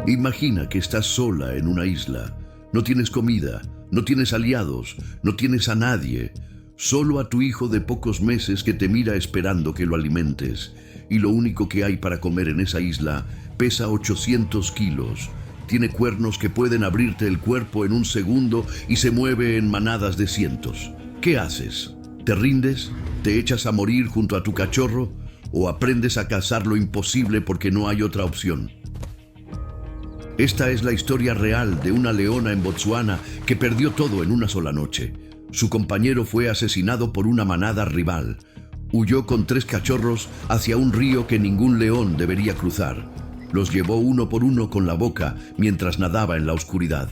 Imagina que estás sola en una isla. No tienes comida, no tienes aliados, no tienes a nadie. Solo a tu hijo de pocos meses que te mira esperando que lo alimentes. Y lo único que hay para comer en esa isla pesa 800 kilos. Tiene cuernos que pueden abrirte el cuerpo en un segundo y se mueve en manadas de cientos. ¿Qué haces? ¿Te rindes? ¿Te echas a morir junto a tu cachorro? ¿O aprendes a cazar lo imposible porque no hay otra opción? Esta es la historia real de una leona en Botsuana que perdió todo en una sola noche. Su compañero fue asesinado por una manada rival. Huyó con 3 cachorros hacia un río que ningún león debería cruzar. Los llevó uno por uno con la boca mientras nadaba en la oscuridad.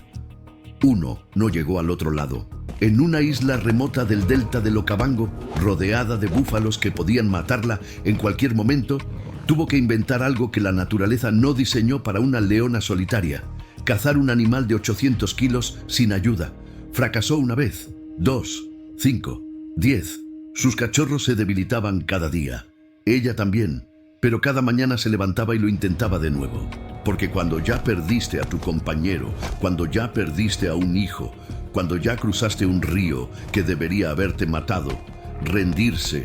Uno no llegó al otro lado. En una isla remota del delta del Okavango, rodeada de búfalos que podían matarla en cualquier momento, tuvo que inventar algo que la naturaleza no diseñó para una leona solitaria: cazar un animal de 800 kilos sin ayuda. Fracasó una vez, 2, 5, 10. Sus cachorros se debilitaban cada día. Ella también, pero cada mañana se levantaba y lo intentaba de nuevo. Porque cuando ya perdiste a tu compañero, cuando ya perdiste a un hijo, cuando ya cruzaste un río que debería haberte matado, rendirse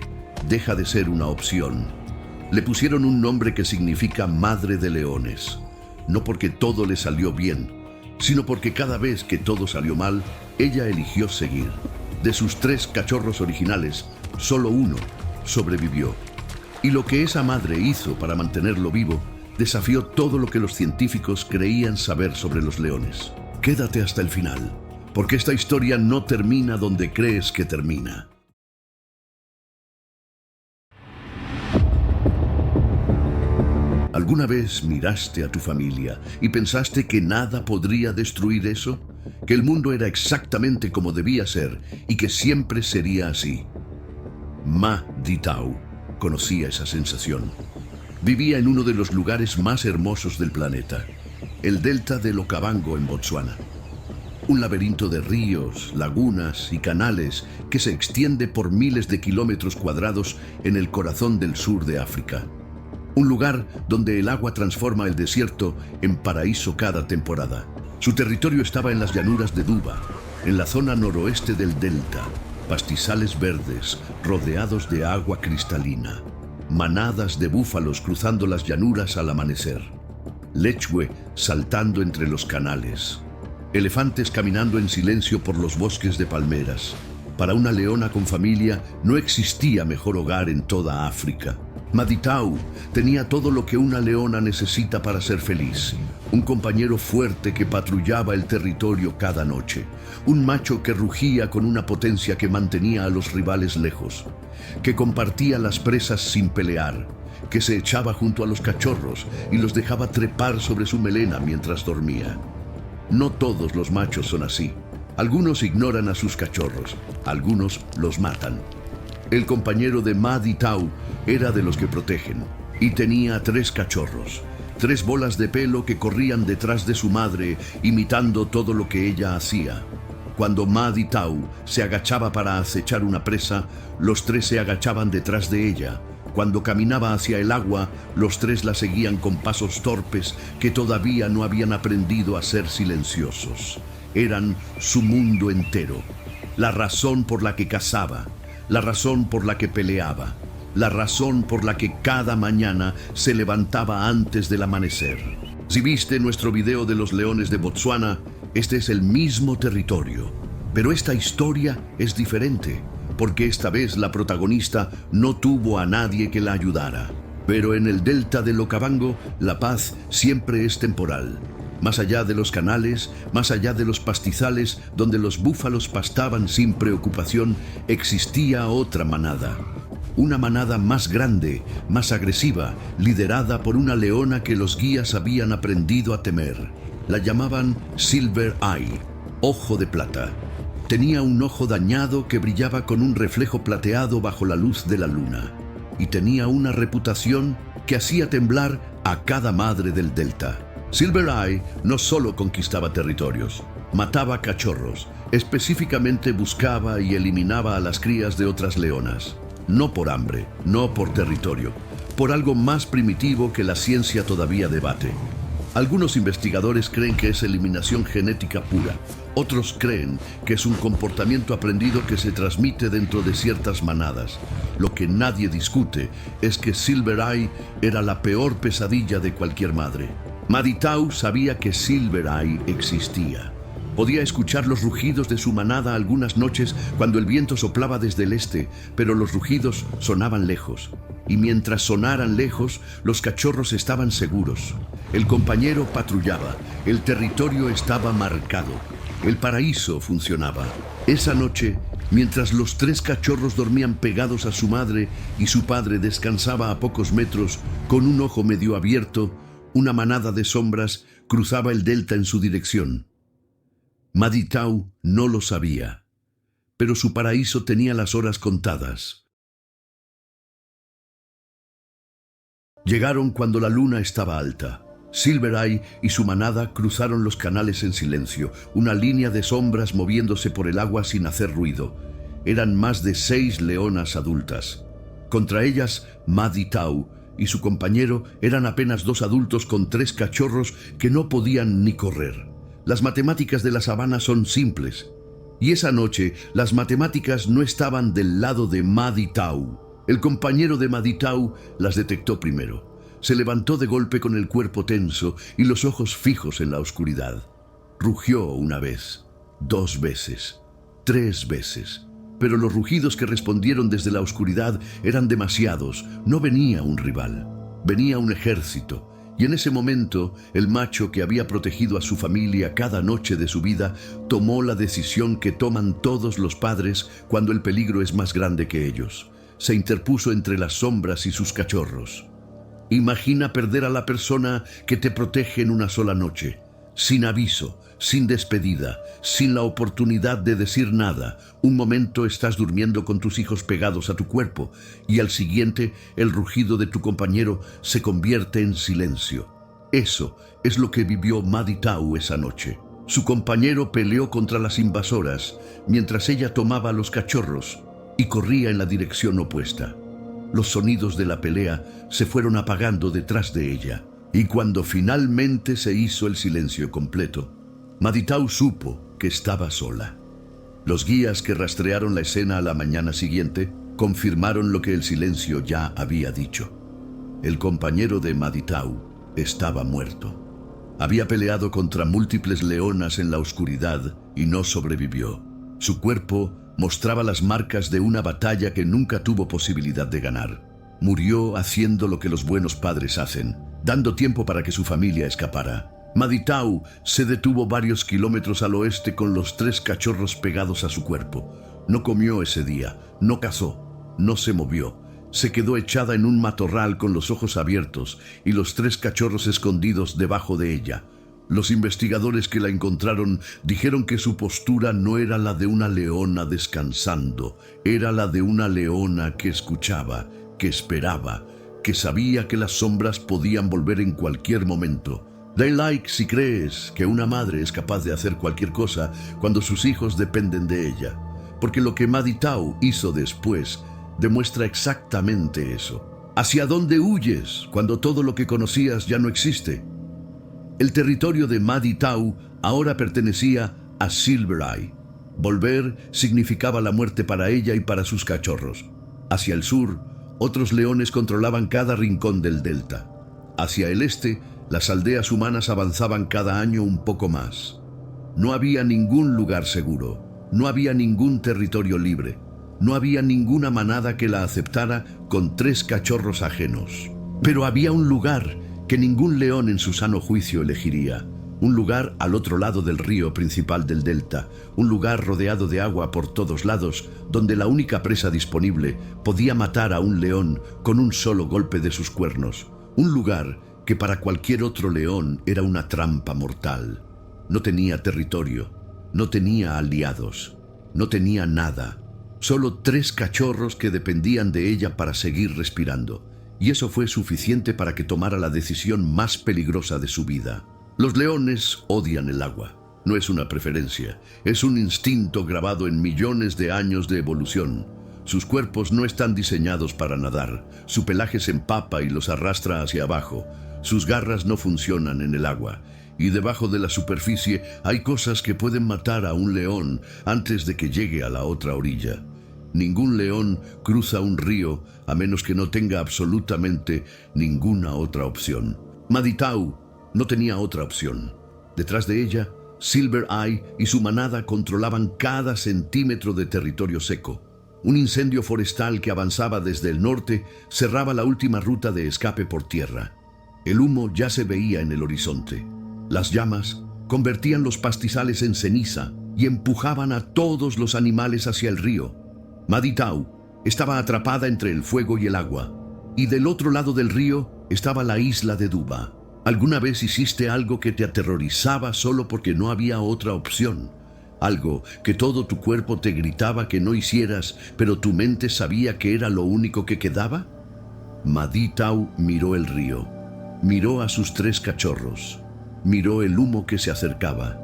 deja de ser una opción. Le pusieron un nombre que significa madre de leones. No porque todo le salió bien, sino porque cada vez que todo salió mal, ella eligió seguir. De sus 3 cachorros originales, solo uno sobrevivió. Y lo que esa madre hizo para mantenerlo vivo desafió todo lo que los científicos creían saber sobre los leones. Quédate hasta el final, porque esta historia no termina donde crees que termina. ¿Alguna vez miraste a tu familia y pensaste que nada podría destruir eso? ¿Que el mundo era exactamente como debía ser y que siempre sería así? Ma Ditau conocía esa sensación. Vivía en uno de los lugares más hermosos del planeta, el delta del Okavango en Botsuana. Un laberinto de ríos, lagunas y canales que se extiende por miles de kilómetros cuadrados en el corazón del sur de África. Un lugar donde el agua transforma el desierto en paraíso cada temporada. Su territorio estaba en las llanuras de Duba, en la zona noroeste del delta, pastizales verdes rodeados de agua cristalina, manadas de búfalos cruzando las llanuras al amanecer, lechwe saltando entre los canales, elefantes caminando en silencio por los bosques de palmeras. Para una leona con familia no existía mejor hogar en toda África. Ma Ditau tenía todo lo que una leona necesita para ser feliz. Un compañero fuerte que patrullaba el territorio cada noche. Un macho que rugía con una potencia que mantenía a los rivales lejos. Que compartía las presas sin pelear. Que se echaba junto a los cachorros y los dejaba trepar sobre su melena mientras dormía. No todos los machos son así. Algunos ignoran a sus cachorros, algunos los matan. El compañero de Ma Ditau era de los que protegen y tenía 3 cachorros, 3 bolas de pelo que corrían detrás de su madre imitando todo lo que ella hacía. Cuando Ma Ditau se agachaba para acechar una presa, los 3 se agachaban detrás de ella. Cuando caminaba hacia el agua, los 3 la seguían con pasos torpes que todavía no habían aprendido a ser silenciosos. Eran su mundo entero, la razón por la que cazaba, la razón por la que peleaba, la razón por la que cada mañana se levantaba antes del amanecer. Si viste nuestro video de los leones de Botsuana, este es el mismo territorio, pero esta historia es diferente, porque esta vez la protagonista no tuvo a nadie que la ayudara. Pero en el delta del Okavango, la paz siempre es temporal. Más allá de los canales, más allá de los pastizales donde los búfalos pastaban sin preocupación, existía otra manada. Una manada más grande, más agresiva, liderada por una leona que los guías habían aprendido a temer. La llamaban Silver Eye, ojo de plata. Tenía un ojo dañado que brillaba con un reflejo plateado bajo la luz de la luna. Y tenía una reputación que hacía temblar a cada madre del delta. Silver Eye no solo conquistaba territorios, mataba cachorros, específicamente buscaba y eliminaba a las crías de otras leonas. No por hambre, no por territorio, por algo más primitivo que la ciencia todavía debate. Algunos investigadores creen que es eliminación genética pura. Otros creen que es un comportamiento aprendido que se transmite dentro de ciertas manadas. Lo que nadie discute es que Silver Eye era la peor pesadilla de cualquier madre. Maditau sabía que Silver Eye existía. Podía escuchar los rugidos de su manada algunas noches cuando el viento soplaba desde el este, pero los rugidos sonaban lejos. Y mientras sonaran lejos, los cachorros estaban seguros. El compañero patrullaba, el territorio estaba marcado, el paraíso funcionaba. Esa noche, mientras los 3 cachorros dormían pegados a su madre y su padre descansaba a pocos metros, con un ojo medio abierto, una manada de sombras cruzaba el delta en su dirección. Maditau no lo sabía, pero su paraíso tenía las horas contadas. Llegaron cuando la luna estaba alta. Silver Eye y su manada cruzaron los canales en silencio, una línea de sombras moviéndose por el agua sin hacer ruido. Eran más de 6 leonas adultas. Contra ellas, Maditau y su compañero eran apenas 2 adultos con 3 cachorros que no podían ni correr. Las matemáticas de la sabana son simples. Y esa noche, las matemáticas no estaban del lado de Maditau. El compañero de Maditau las detectó primero. Se levantó de golpe con el cuerpo tenso y los ojos fijos en la oscuridad. Rugió una vez, 2 veces, 3 veces. Pero los rugidos que respondieron desde la oscuridad eran demasiados. No venía un rival, venía un ejército. Y en ese momento, el macho que había protegido a su familia cada noche de su vida, tomó la decisión que toman todos los padres cuando el peligro es más grande que ellos. Se interpuso entre las sombras y sus cachorros. Imagina perder a la persona que te protege en una sola noche, sin aviso, sin despedida, sin la oportunidad de decir nada. Un momento estás durmiendo con tus hijos pegados a tu cuerpo y al siguiente el rugido de tu compañero se convierte en silencio. Eso es lo que vivió Maditau esa noche. Su compañero peleó contra las invasoras mientras ella tomaba a los cachorros y corría en la dirección opuesta. Los sonidos de la pelea se fueron apagando detrás de ella y cuando finalmente se hizo el silencio completo, Maditau supo que estaba sola. Los guías que rastrearon la escena a la mañana siguiente confirmaron lo que el silencio ya había dicho. El compañero de Maditau estaba muerto. Había peleado contra múltiples leonas en la oscuridad y no sobrevivió. Su cuerpo mostraba las marcas de una batalla que nunca tuvo posibilidad de ganar. Murió haciendo lo que los buenos padres hacen, dando tiempo para que su familia escapara. Maditau se detuvo varios kilómetros al oeste con los 3 cachorros pegados a su cuerpo. No comió ese día, no cazó, no se movió. Se quedó echada en un matorral con los ojos abiertos y los 3 cachorros escondidos debajo de ella. Los investigadores que la encontraron dijeron que su postura no era la de una leona descansando, era la de una leona que escuchaba, que esperaba, que sabía que las sombras podían volver en cualquier momento. Den like si crees que una madre es capaz de hacer cualquier cosa cuando sus hijos dependen de ella, porque lo que Maditau hizo después demuestra exactamente eso. ¿Hacia dónde huyes cuando todo lo que conocías ya no existe? El territorio de Maditau ahora pertenecía a Silver Eye. Volver significaba la muerte para ella y para sus cachorros. Hacia el sur, otros leones controlaban cada rincón del delta. Hacia el este, las aldeas humanas avanzaban cada año un poco más. No había ningún lugar seguro, no había ningún territorio libre, no había ninguna manada que la aceptara con 3 cachorros ajenos. Pero había un lugar que ningún león en su sano juicio elegiría. Un lugar al otro lado del río principal del delta, un lugar rodeado de agua por todos lados, donde la única presa disponible podía matar a un león con un solo golpe de sus cuernos. Un lugar que para cualquier otro león era una trampa mortal. No tenía territorio, no tenía aliados, no tenía nada. Solo 3 cachorros que dependían de ella para seguir respirando. Y eso fue suficiente para que tomara la decisión más peligrosa de su vida. Los leones odian el agua. No es una preferencia, es un instinto grabado en millones de años de evolución. Sus cuerpos no están diseñados para nadar. Su pelaje se empapa y los arrastra hacia abajo. Sus garras no funcionan en el agua, y debajo de la superficie hay cosas que pueden matar a un león antes de que llegue a la otra orilla. Ningún león cruza un río a menos que no tenga absolutamente ninguna otra opción. Maditau no tenía otra opción. Detrás de ella, Silver Eye y su manada controlaban cada centímetro de territorio seco. Un incendio forestal que avanzaba desde el norte cerraba la última ruta de escape por tierra. El humo ya se veía en el horizonte. Las llamas convertían los pastizales en ceniza y empujaban a todos los animales hacia el río. Maditau estaba atrapada entre el fuego y el agua, y del otro lado del río estaba la isla de Duba. ¿Alguna vez hiciste algo que te aterrorizaba solo porque no había otra opción? Algo que todo tu cuerpo te gritaba que no hicieras, pero tu mente sabía que era lo único que quedaba? Maditau miró el río, miró a sus 3 cachorros, miró el humo que se acercaba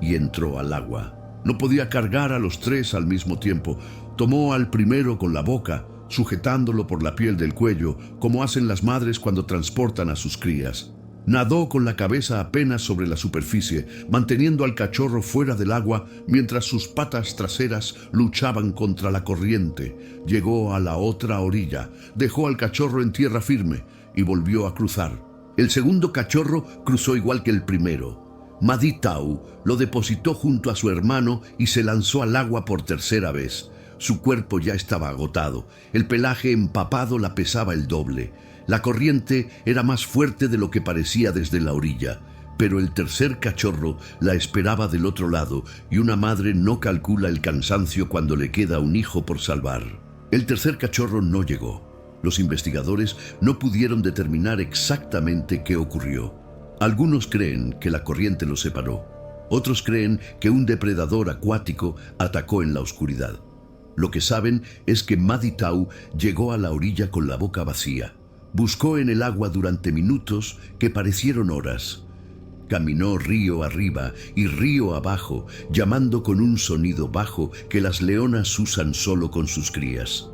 y entró al agua. No podía cargar a los 3 al mismo tiempo. Tomó al primero con la boca, sujetándolo por la piel del cuello, como hacen las madres cuando transportan a sus crías. Nadó con la cabeza apenas sobre la superficie, manteniendo al cachorro fuera del agua mientras sus patas traseras luchaban contra la corriente. Llegó a la otra orilla, dejó al cachorro en tierra firme y volvió a cruzar. El segundo cachorro cruzó igual que el primero. Maditau lo depositó junto a su hermano y se lanzó al agua por tercera vez. Su cuerpo ya estaba agotado. El pelaje empapado la pesaba el doble. La corriente era más fuerte de lo que parecía desde la orilla. Pero el tercer cachorro la esperaba del otro lado, y una madre no calcula el cansancio cuando le queda un hijo por salvar. El tercer cachorro no llegó. Los investigadores no pudieron determinar exactamente qué ocurrió. Algunos creen que la corriente los separó. Otros creen que un depredador acuático atacó en la oscuridad. Lo que saben es que Maditau llegó a la orilla con la boca vacía. Buscó en el agua durante minutos que parecieron horas. Caminó río arriba y río abajo, llamando con un sonido bajo que las leonas usan solo con sus crías.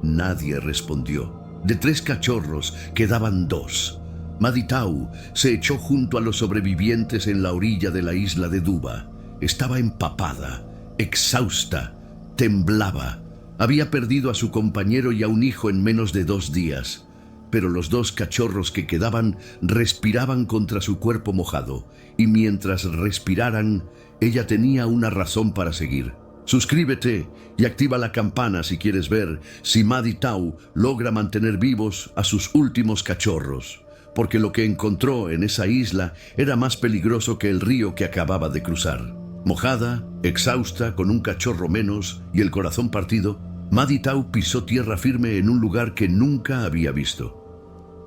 Nadie respondió. De 3 cachorros quedaban 2. Maditau se echó junto a los sobrevivientes en la orilla de la isla de Duba. Estaba empapada, exhausta, temblaba. Había perdido a su compañero y a un hijo en menos de 2 días. Pero los 2 cachorros que quedaban respiraban contra su cuerpo mojado, y mientras respiraran, ella tenía una razón para seguir. Suscríbete y activa la campana si quieres ver si Maditau logra mantener vivos a sus últimos cachorros, porque lo que encontró en esa isla era más peligroso que el río que acababa de cruzar. Mojada, exhausta, con un cachorro menos y el corazón partido, Maditau pisó tierra firme en un lugar que nunca había visto.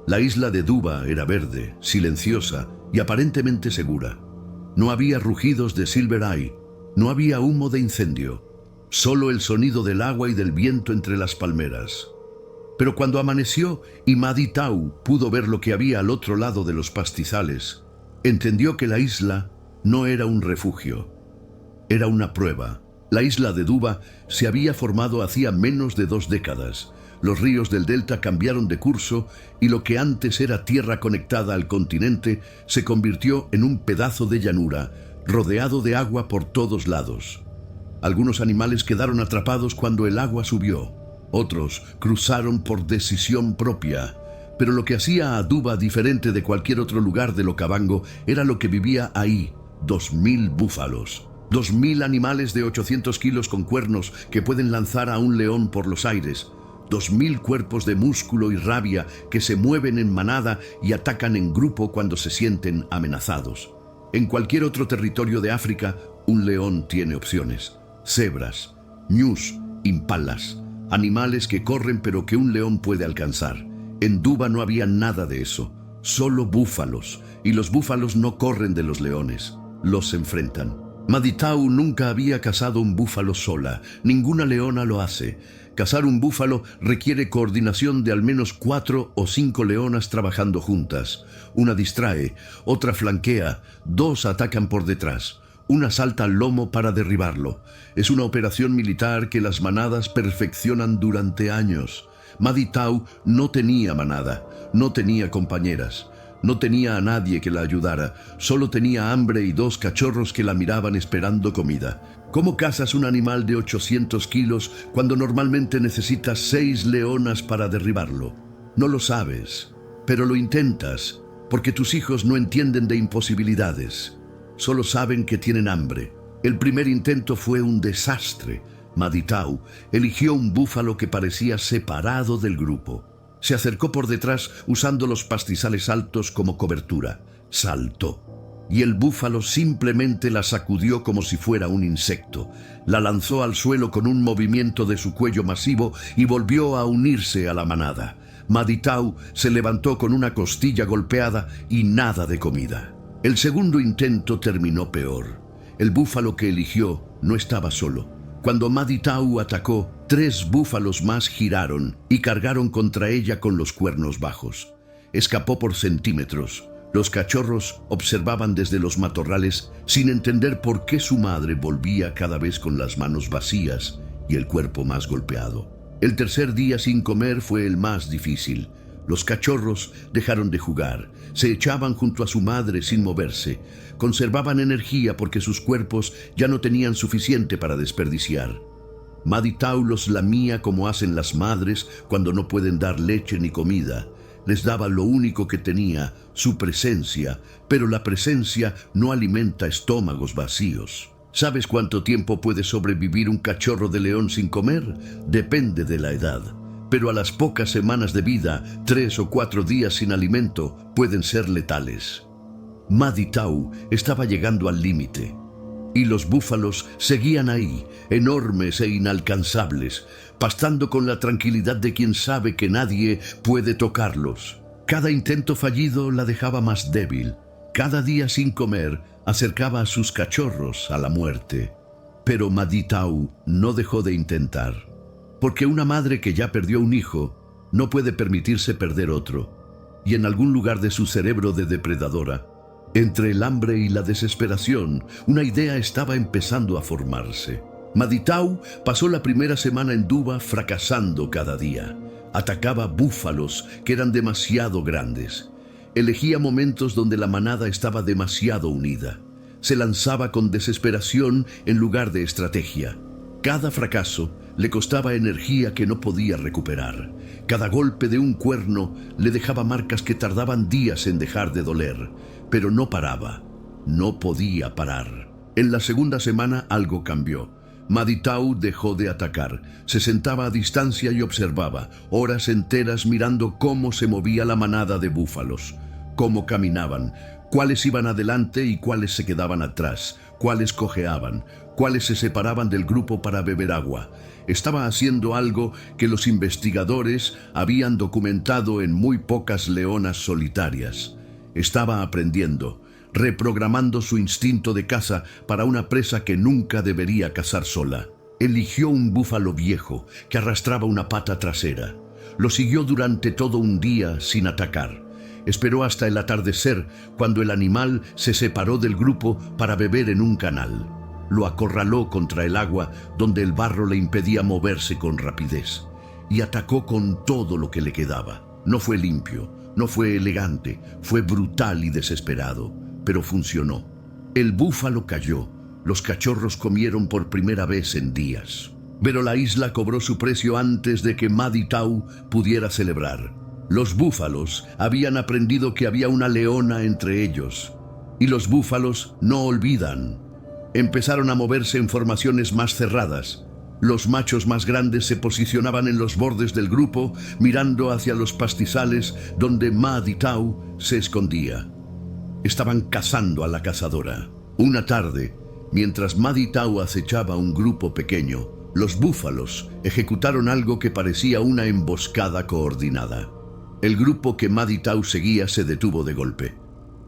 La isla de Duba era verde, silenciosa y aparentemente segura. No había rugidos de Silver Eye, no había humo de incendio, solo el sonido del agua y del viento entre las palmeras. Pero cuando amaneció y Maditau pudo ver lo que había al otro lado de los pastizales, entendió que la isla no era un refugio, era una prueba. La isla de Duba se había formado hacía menos de 2 décadas. Los ríos del delta cambiaron de curso y lo que antes era tierra conectada al continente se convirtió en un pedazo de llanura, rodeado de agua por todos lados. Algunos animales quedaron atrapados cuando el agua subió. Otros cruzaron por decisión propia. Pero lo que hacía a Duba diferente de cualquier otro lugar del Okavango era lo que vivía ahí: 2000 búfalos. 2000 animales de 800 kilos con cuernos que pueden lanzar a un león por los aires. 2000 cuerpos de músculo y rabia que se mueven en manada y atacan en grupo cuando se sienten amenazados. En cualquier otro territorio de África, un león tiene opciones: cebras, ñus, impalas, animales que corren pero que un león puede alcanzar. En Duba no había nada de eso, solo búfalos, y los búfalos no corren de los leones, los enfrentan. Maditau nunca había cazado un búfalo sola, ninguna leona lo hace. Cazar un búfalo requiere coordinación de al menos 4 o 5 leonas trabajando juntas. Una distrae, otra flanquea, 2 atacan por detrás. Una salta al lomo para derribarlo. Es una operación militar que las manadas perfeccionan durante años. Maditau no tenía manada, no tenía compañeras. No tenía a nadie que la ayudara, solo tenía hambre y 2 cachorros que la miraban esperando comida. ¿Cómo cazas un animal de 800 kilos cuando normalmente necesitas 6 leonas para derribarlo? No lo sabes, pero lo intentas, porque tus hijos no entienden de imposibilidades. Solo saben que tienen hambre. El primer intento fue un desastre. Maditau eligió un búfalo que parecía separado del grupo. Se acercó por detrás usando los pastizales altos como cobertura. Saltó. Y el búfalo simplemente la sacudió como si fuera un insecto. La lanzó al suelo con un movimiento de su cuello masivo y volvió a unirse a la manada. Maditau se levantó con una costilla golpeada y nada de comida. El segundo intento terminó peor. El búfalo que eligió no estaba solo. Cuando Maditau atacó, 3 búfalos más giraron y cargaron contra ella con los cuernos bajos. Escapó por centímetros. Los cachorros observaban desde los matorrales sin entender por qué su madre volvía cada vez con las manos vacías y el cuerpo más golpeado. El tercer día sin comer fue el más difícil. Los cachorros dejaron de jugar, se echaban junto a su madre sin moverse, conservaban energía porque sus cuerpos ya no tenían suficiente para desperdiciar. Maditau los lamía como hacen las madres cuando no pueden dar leche ni comida. Les daba lo único que tenía, su presencia, pero la presencia no alimenta estómagos vacíos. ¿Sabes cuánto tiempo puede sobrevivir un cachorro de león sin comer? Depende de la edad. Pero a las pocas semanas de vida, 3 o 4 días sin alimento pueden ser letales. Maditau estaba llegando al límite. Y los búfalos seguían ahí, enormes e inalcanzables, pastando con la tranquilidad de quien sabe que nadie puede tocarlos. Cada intento fallido la dejaba más débil. Cada día sin comer acercaba a sus cachorros a la muerte. Pero Maditau no dejó de intentar. Porque una madre que ya perdió un hijo no puede permitirse perder otro. Y en algún lugar de su cerebro de depredadora, entre el hambre y la desesperación, una idea estaba empezando a formarse. Maditau pasó la primera semana en Duba fracasando cada día. Atacaba búfalos que eran demasiado grandes. Elegía momentos donde la manada estaba demasiado unida. Se lanzaba con desesperación en lugar de estrategia. Cada fracaso le costaba energía que no podía recuperar. Cada golpe de un cuerno le dejaba marcas que tardaban días en dejar de doler. Pero no paraba. No podía parar. En la segunda semana algo cambió. Maditau dejó de atacar. Se sentaba a distancia y observaba, horas enteras mirando cómo se movía la manada de búfalos, cómo caminaban, cuáles iban adelante y cuáles se quedaban atrás, cuáles cojeaban, cuáles se separaban del grupo para beber agua. Estaba haciendo algo que los investigadores habían documentado en muy pocas leonas solitarias. Estaba aprendiendo, reprogramando su instinto de caza para una presa que nunca debería cazar sola. Eligió un búfalo viejo que arrastraba una pata trasera. Lo siguió durante todo un día sin atacar. Esperó hasta el atardecer, cuando el animal se separó del grupo para beber en un canal. Lo acorraló contra el agua, donde el barro le impedía moverse con rapidez, y atacó con todo lo que le quedaba. No fue limpio, no fue elegante, fue brutal y desesperado, pero funcionó. El búfalo cayó. Los cachorros comieron por primera vez en días. Pero la isla cobró su precio antes de que Maditau pudiera celebrar. Los búfalos habían aprendido que había una leona entre ellos. Y los búfalos no olvidan. Empezaron a moverse en formaciones más cerradas. Los machos más grandes se posicionaban en los bordes del grupo, mirando hacia los pastizales donde Maditau se escondía. Estaban cazando a la cazadora. Una tarde, mientras Maditau acechaba un grupo pequeño, los búfalos ejecutaron algo que parecía una emboscada coordinada. El grupo que Maditau seguía se detuvo de golpe.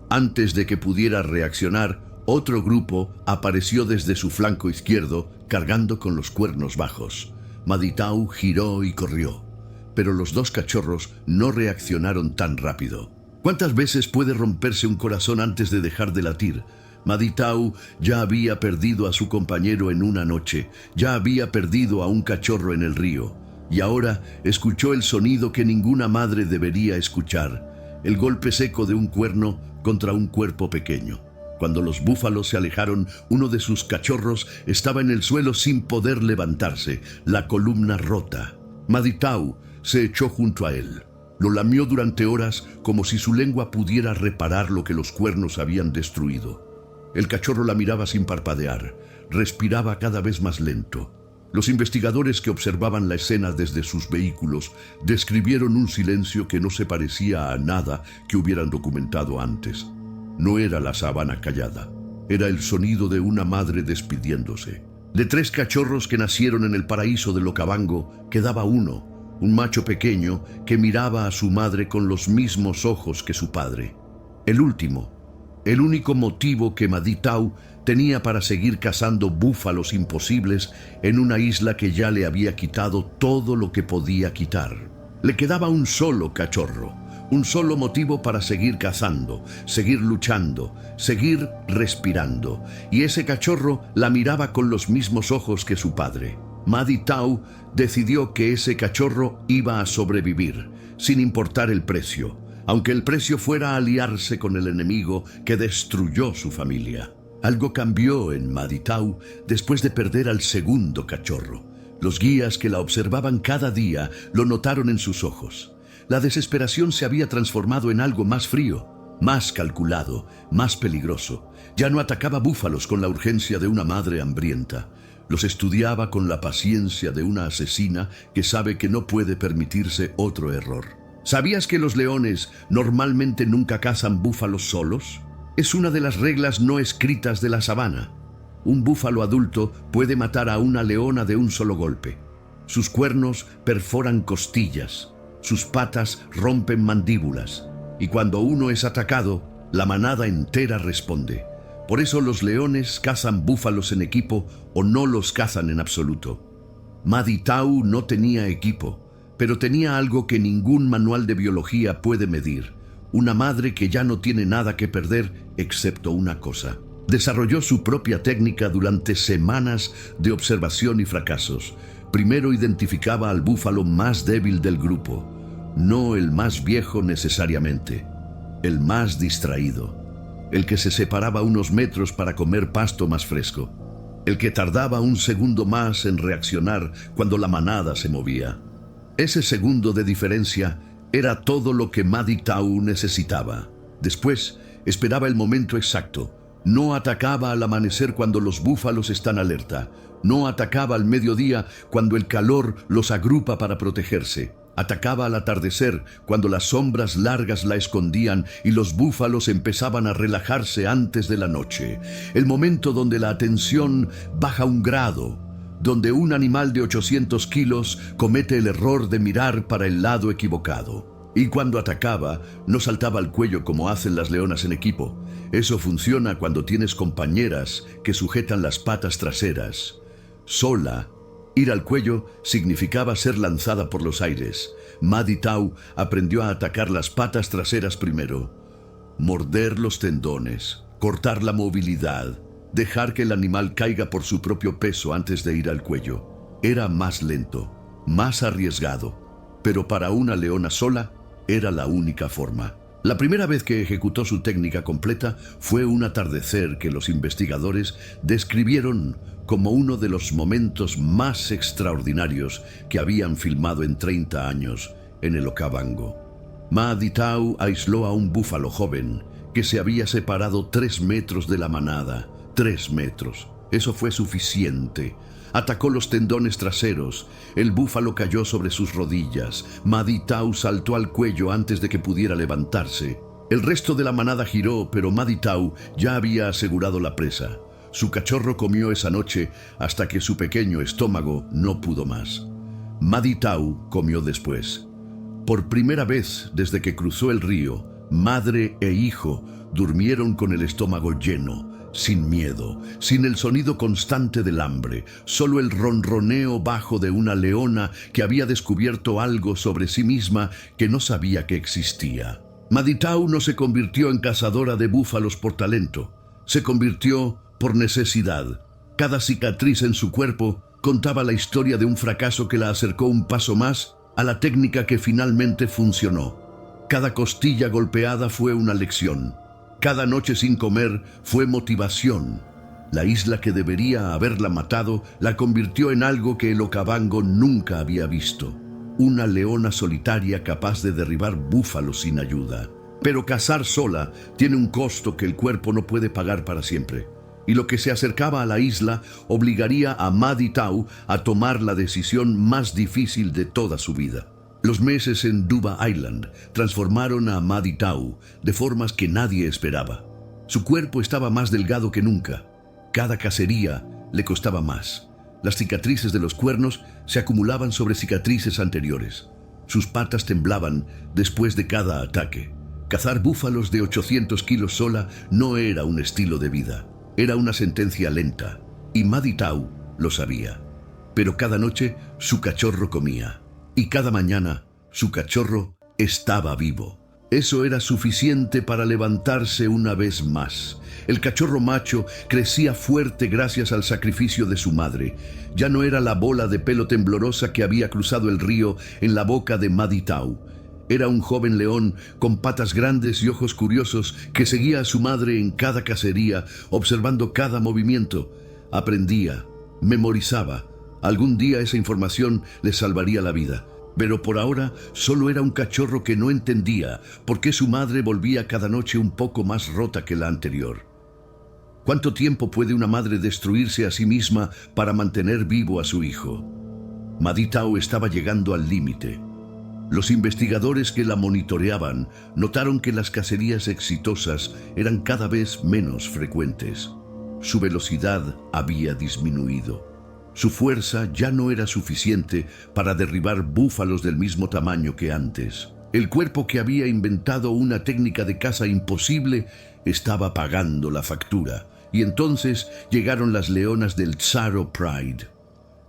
Antes de que pudiera reaccionar, otro grupo apareció desde su flanco izquierdo, cargando con los cuernos bajos. Maditau giró y corrió, pero los 2 cachorros no reaccionaron tan rápido. ¿Cuántas veces puede romperse un corazón antes de dejar de latir? Maditau ya había perdido a su compañero en una noche, ya había perdido a un cachorro en el río, y ahora escuchó el sonido que ninguna madre debería escuchar, el golpe seco de un cuerno contra un cuerpo pequeño. Cuando los búfalos se alejaron, uno de sus cachorros estaba en el suelo sin poder levantarse, la columna rota. Maditau se echó junto a él. Lo lamió durante horas como si su lengua pudiera reparar lo que los cuernos habían destruido. El cachorro la miraba sin parpadear, respiraba cada vez más lento. Los investigadores que observaban la escena desde sus vehículos describieron un silencio que no se parecía a nada que hubieran documentado antes. No era la sabana callada, era el sonido de una madre despidiéndose. De 3 cachorros que nacieron en el paraíso del Okavango, quedaba uno, un macho pequeño que miraba a su madre con los mismos ojos que su padre. El último, el único motivo que Maditau tenía para seguir cazando búfalos imposibles en una isla que ya le había quitado todo lo que podía quitar. Le quedaba un solo cachorro, un solo motivo para seguir cazando, seguir luchando, seguir respirando. Y ese cachorro la miraba con los mismos ojos que su padre. Maditau decidió que ese cachorro iba a sobrevivir, sin importar el precio, aunque el precio fuera aliarse con el enemigo que destruyó su familia. Algo cambió en Maditau después de perder al segundo cachorro. Los guías que la observaban cada día lo notaron en sus ojos. La desesperación se había transformado en algo más frío, más calculado, más peligroso. Ya no atacaba búfalos con la urgencia de una madre hambrienta. Los estudiaba con la paciencia de una asesina que sabe que no puede permitirse otro error. ¿Sabías que los leones normalmente nunca cazan búfalos solos? Es una de las reglas no escritas de la sabana. Un búfalo adulto puede matar a una leona de un solo golpe. Sus cuernos perforan costillas, sus patas rompen mandíbulas, y cuando uno es atacado, la manada entera responde. Por eso los leones cazan búfalos en equipo o no los cazan en absoluto. Maditau no tenía equipo, pero tenía algo que ningún manual de biología puede medir. Una madre que ya no tiene nada que perder excepto una cosa. Desarrolló su propia técnica durante semanas de observación y fracasos. Primero identificaba al búfalo más débil del grupo, no el más viejo necesariamente, el más distraído, el que se separaba unos metros para comer pasto más fresco, el que tardaba un segundo más en reaccionar cuando la manada se movía. Ese segundo de diferencia era todo lo que Maditau necesitaba. Después, esperaba el momento exacto. No atacaba al amanecer cuando los búfalos están alerta. No atacaba al mediodía cuando el calor los agrupa para protegerse. Atacaba al atardecer cuando las sombras largas la escondían y los búfalos empezaban a relajarse antes de la noche. El momento donde la atención baja un grado, donde un animal de 800 kilos comete el error de mirar para el lado equivocado. Y cuando atacaba, no saltaba al cuello como hacen las leonas en equipo. Eso funciona cuando tienes compañeras que sujetan las patas traseras. Sola, ir al cuello significaba ser lanzada por los aires. Maditau aprendió a atacar las patas traseras primero. Morder los tendones, cortar la movilidad, dejar que el animal caiga por su propio peso antes de ir al cuello. Era más lento, más arriesgado, pero para una leona sola era la única forma. La primera vez que ejecutó su técnica completa fue un atardecer que los investigadores describieron como uno de los momentos más extraordinarios que habían filmado en 30 años en el Okavango. Maditau aisló a un búfalo joven que se había separado 3 metros de la manada. 3 metros. Eso fue suficiente. Atacó los tendones traseros. El búfalo cayó sobre sus rodillas. Maditau saltó al cuello antes de que pudiera levantarse. El resto de la manada giró, pero Maditau ya había asegurado la presa. Su cachorro comió esa noche hasta que su pequeño estómago no pudo más. Maditau comió después. Por primera vez desde que cruzó el río, madre e hijo durmieron con el estómago lleno, sin miedo, sin el sonido constante del hambre, solo el ronroneo bajo de una leona que había descubierto algo sobre sí misma que no sabía que existía. Maditau no se convirtió en cazadora de búfalos por talento, se convirtió por necesidad. Cada cicatriz en su cuerpo contaba la historia de un fracaso que la acercó un paso más a la técnica que finalmente funcionó. Cada costilla golpeada fue una lección. Cada noche sin comer fue motivación. La isla que debería haberla matado la convirtió en algo que el Okavango nunca había visto. Una leona solitaria capaz de derribar búfalos sin ayuda. Pero cazar sola tiene un costo que el cuerpo no puede pagar para siempre. Y lo que se acercaba a la isla obligaría a Maditau a tomar la decisión más difícil de toda su vida. Los meses en Duba Island transformaron a Maditau de formas que nadie esperaba. Su cuerpo estaba más delgado que nunca. Cada cacería le costaba más. Las cicatrices de los cuernos se acumulaban sobre cicatrices anteriores. Sus patas temblaban después de cada ataque. Cazar búfalos de 800 kilos sola no era un estilo de vida. Era una sentencia lenta. Y Maditau lo sabía. Pero cada noche su cachorro comía. Y cada mañana su cachorro estaba vivo. Eso era suficiente para levantarse una vez más. El cachorro macho crecía fuerte gracias al sacrificio de su madre. Ya no era la bola de pelo temblorosa que había cruzado el río en la boca de Maditau. Era un joven león con patas grandes y ojos curiosos que seguía a su madre en cada cacería, observando cada movimiento. Aprendía, memorizaba. Algún día esa información le salvaría la vida. Pero por ahora solo era un cachorro que no entendía por qué su madre volvía cada noche un poco más rota que la anterior. ¿Cuánto tiempo puede una madre destruirse a sí misma para mantener vivo a su hijo? Maditau estaba llegando al límite. Los investigadores que la monitoreaban notaron que las cacerías exitosas eran cada vez menos frecuentes. Su velocidad había disminuido. Su fuerza ya no era suficiente para derribar búfalos del mismo tamaño que antes. El cuerpo que había inventado una técnica de caza imposible estaba pagando la factura. Y entonces llegaron las leonas del Tsaro Pride.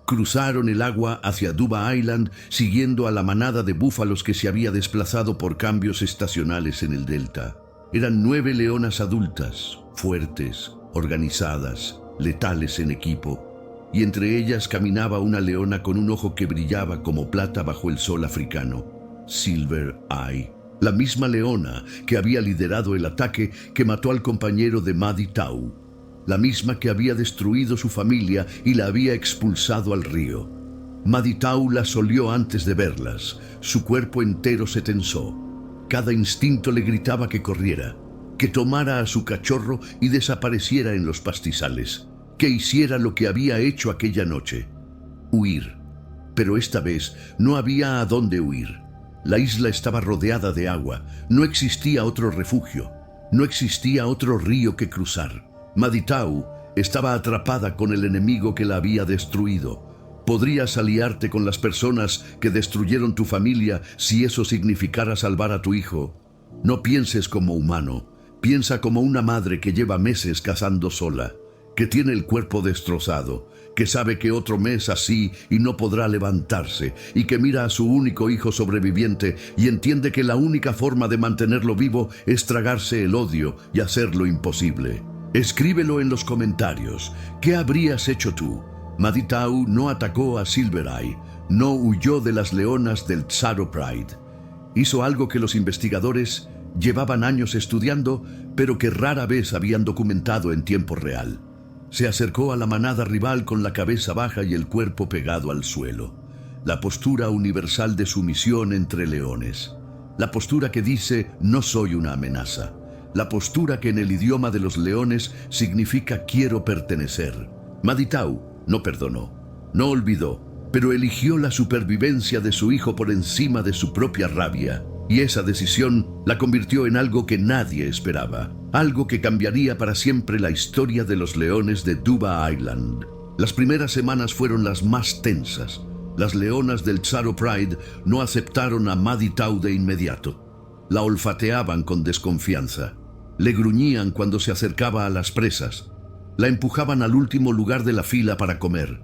Cruzaron el agua hacia Duba Island siguiendo a la manada de búfalos que se había desplazado por cambios estacionales en el delta. Eran 9 leonas adultas, fuertes, organizadas, letales en equipo. Y entre ellas caminaba una leona con un ojo que brillaba como plata bajo el sol africano, Silver Eye, la misma leona que había liderado el ataque que mató al compañero de Maditau, la misma que había destruido su familia y la había expulsado al río. Maditau las olió antes de verlas, su cuerpo entero se tensó. Cada instinto le gritaba que corriera, que tomara a su cachorro y desapareciera en los pastizales. Que hiciera lo que había hecho aquella noche, huir. Pero esta vez no había a dónde huir. La isla estaba rodeada de agua, no existía otro refugio, no existía otro río que cruzar. Maditau estaba atrapada con el enemigo que la había destruido. Podrías aliarte con las personas que destruyeron tu familia si eso significara salvar a tu hijo. No pienses como humano, piensa como una madre que lleva meses cazando sola, que tiene el cuerpo destrozado, que sabe que otro mes así y no podrá levantarse, y que mira a su único hijo sobreviviente y entiende que la única forma de mantenerlo vivo es tragarse el odio y hacerlo imposible. Escríbelo en los comentarios. ¿Qué habrías hecho tú? Maditau no atacó a Silver Eye, no huyó de las leonas del Tsaro Pride. Hizo algo que los investigadores llevaban años estudiando, pero que rara vez habían documentado en tiempo real. Se acercó a la manada rival con la cabeza baja y el cuerpo pegado al suelo. La postura universal de sumisión entre leones. La postura que dice, no soy una amenaza. La postura que en el idioma de los leones significa quiero pertenecer. Maditau no perdonó, no olvidó, pero eligió la supervivencia de su hijo por encima de su propia rabia. Y esa decisión la convirtió en algo que nadie esperaba, algo que cambiaría para siempre la historia de los leones de Duba Island. Las primeras semanas fueron las más tensas. Las leonas del Tsaro Pride no aceptaron a Maditau de inmediato. La olfateaban con desconfianza. Le gruñían cuando se acercaba a las presas. La empujaban al último lugar de la fila para comer.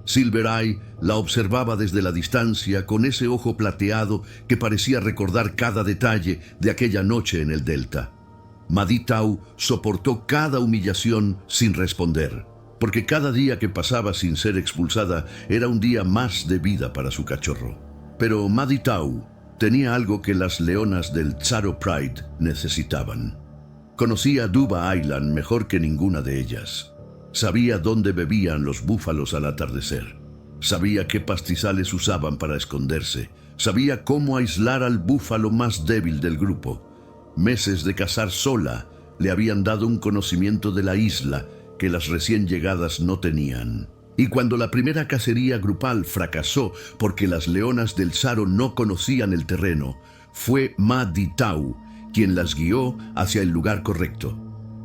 Silver Eye la observaba desde la distancia con ese ojo plateado que parecía recordar cada detalle de aquella noche en el delta. Maditau soportó cada humillación sin responder, porque cada día que pasaba sin ser expulsada era un día más de vida para su cachorro. Pero Maditau tenía algo que las leonas del Tsaro Pride necesitaban. Conocía Duba Island mejor que ninguna de ellas. Sabía dónde bebían los búfalos al atardecer. Sabía qué pastizales usaban para esconderse. Sabía cómo aislar al búfalo más débil del grupo. Meses de cazar sola le habían dado un conocimiento de la isla que las recién llegadas no tenían. Y cuando la primera cacería grupal fracasó porque las leonas del Tsaro no conocían el terreno, fue Ma Dithau quien las guió hacia el lugar correcto.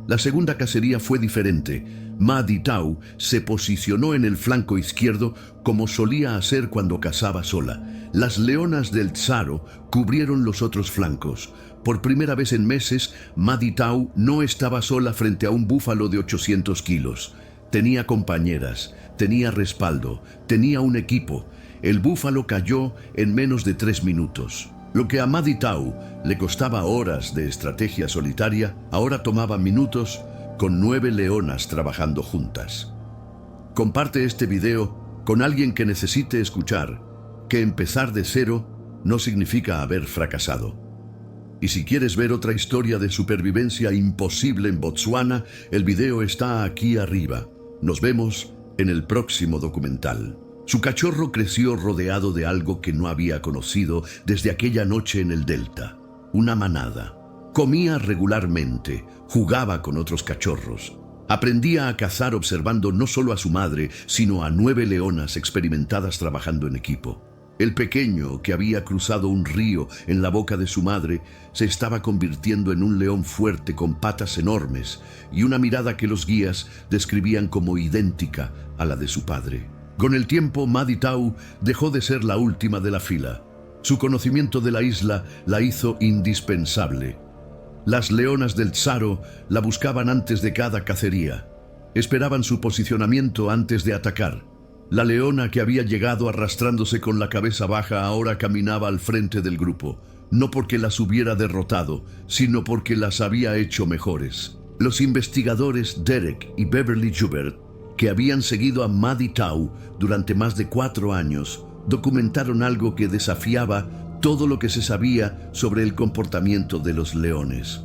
La segunda cacería fue diferente. Ma Dithau se posicionó en el flanco izquierdo como solía hacer cuando cazaba sola. Las leonas del Tsaro cubrieron los otros flancos. Por primera vez en meses, Ma Dithau no estaba sola frente a un búfalo de 800 kilos. Tenía compañeras, tenía respaldo, tenía un equipo. El búfalo cayó en menos de 3 minutos. Lo que a Ma Dithau le costaba horas de estrategia solitaria, ahora tomaba minutos con 9 leonas trabajando juntas. Comparte este video con alguien que necesite escuchar que empezar de cero no significa haber fracasado. Y si quieres ver otra historia de supervivencia imposible en Botsuana, el video está aquí arriba. Nos vemos en el próximo documental. Su cachorro creció rodeado de algo que no había conocido desde aquella noche en el delta, una manada. Comía regularmente, jugaba con otros cachorros. Aprendía a cazar observando no solo a su madre, sino a 9 leonas experimentadas trabajando en equipo. El pequeño, que había cruzado un río en la boca de su madre, se estaba convirtiendo en un león fuerte con patas enormes y una mirada que los guías describían como idéntica a la de su padre. Con el tiempo, Ma Dithau dejó de ser la última de la fila. Su conocimiento de la isla la hizo indispensable. Las leonas del Tsaro la buscaban antes de cada cacería. Esperaban su posicionamiento antes de atacar. La leona que había llegado arrastrándose con la cabeza baja ahora caminaba al frente del grupo, no porque las hubiera derrotado, sino porque las había hecho mejores. Los investigadores Derek y Beverly Joubert, que habían seguido a Ma Dithau durante más de 4 años, documentaron algo que desafiaba todo lo que se sabía sobre el comportamiento de los leones.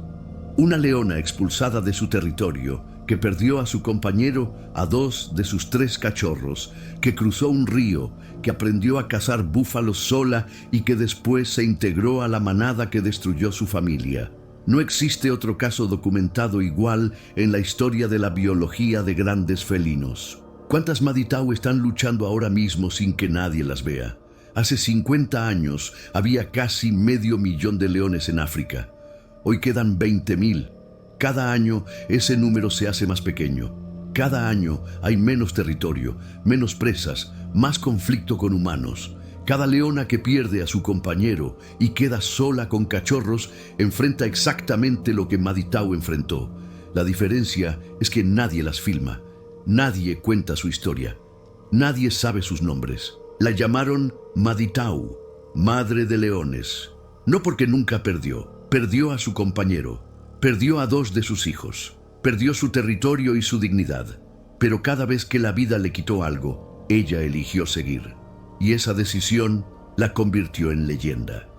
Una leona expulsada de su territorio, que perdió a su compañero, a 2 de sus 3 cachorros, que cruzó un río, que aprendió a cazar búfalos sola y que después se integró a la manada que destruyó su familia. No existe otro caso documentado igual en la historia de la biología de grandes felinos. ¿Cuántas Ma Dithau están luchando ahora mismo sin que nadie las vea? Hace 50 años había casi 500.000 de leones en África. Hoy quedan 20.000. Cada año ese número se hace más pequeño. Cada año hay menos territorio, menos presas, más conflicto con humanos. Cada leona que pierde a su compañero y queda sola con cachorros enfrenta exactamente lo que Ma Dithau enfrentó. La diferencia es que nadie las filma, nadie cuenta su historia, nadie sabe sus nombres. La llamaron Ma Dithau, madre de leones, no porque nunca perdió, perdió a su compañero, perdió a 2 de sus hijos, perdió su territorio y su dignidad, pero cada vez que la vida le quitó algo, ella eligió seguir. Y esa decisión la convirtió en leyenda.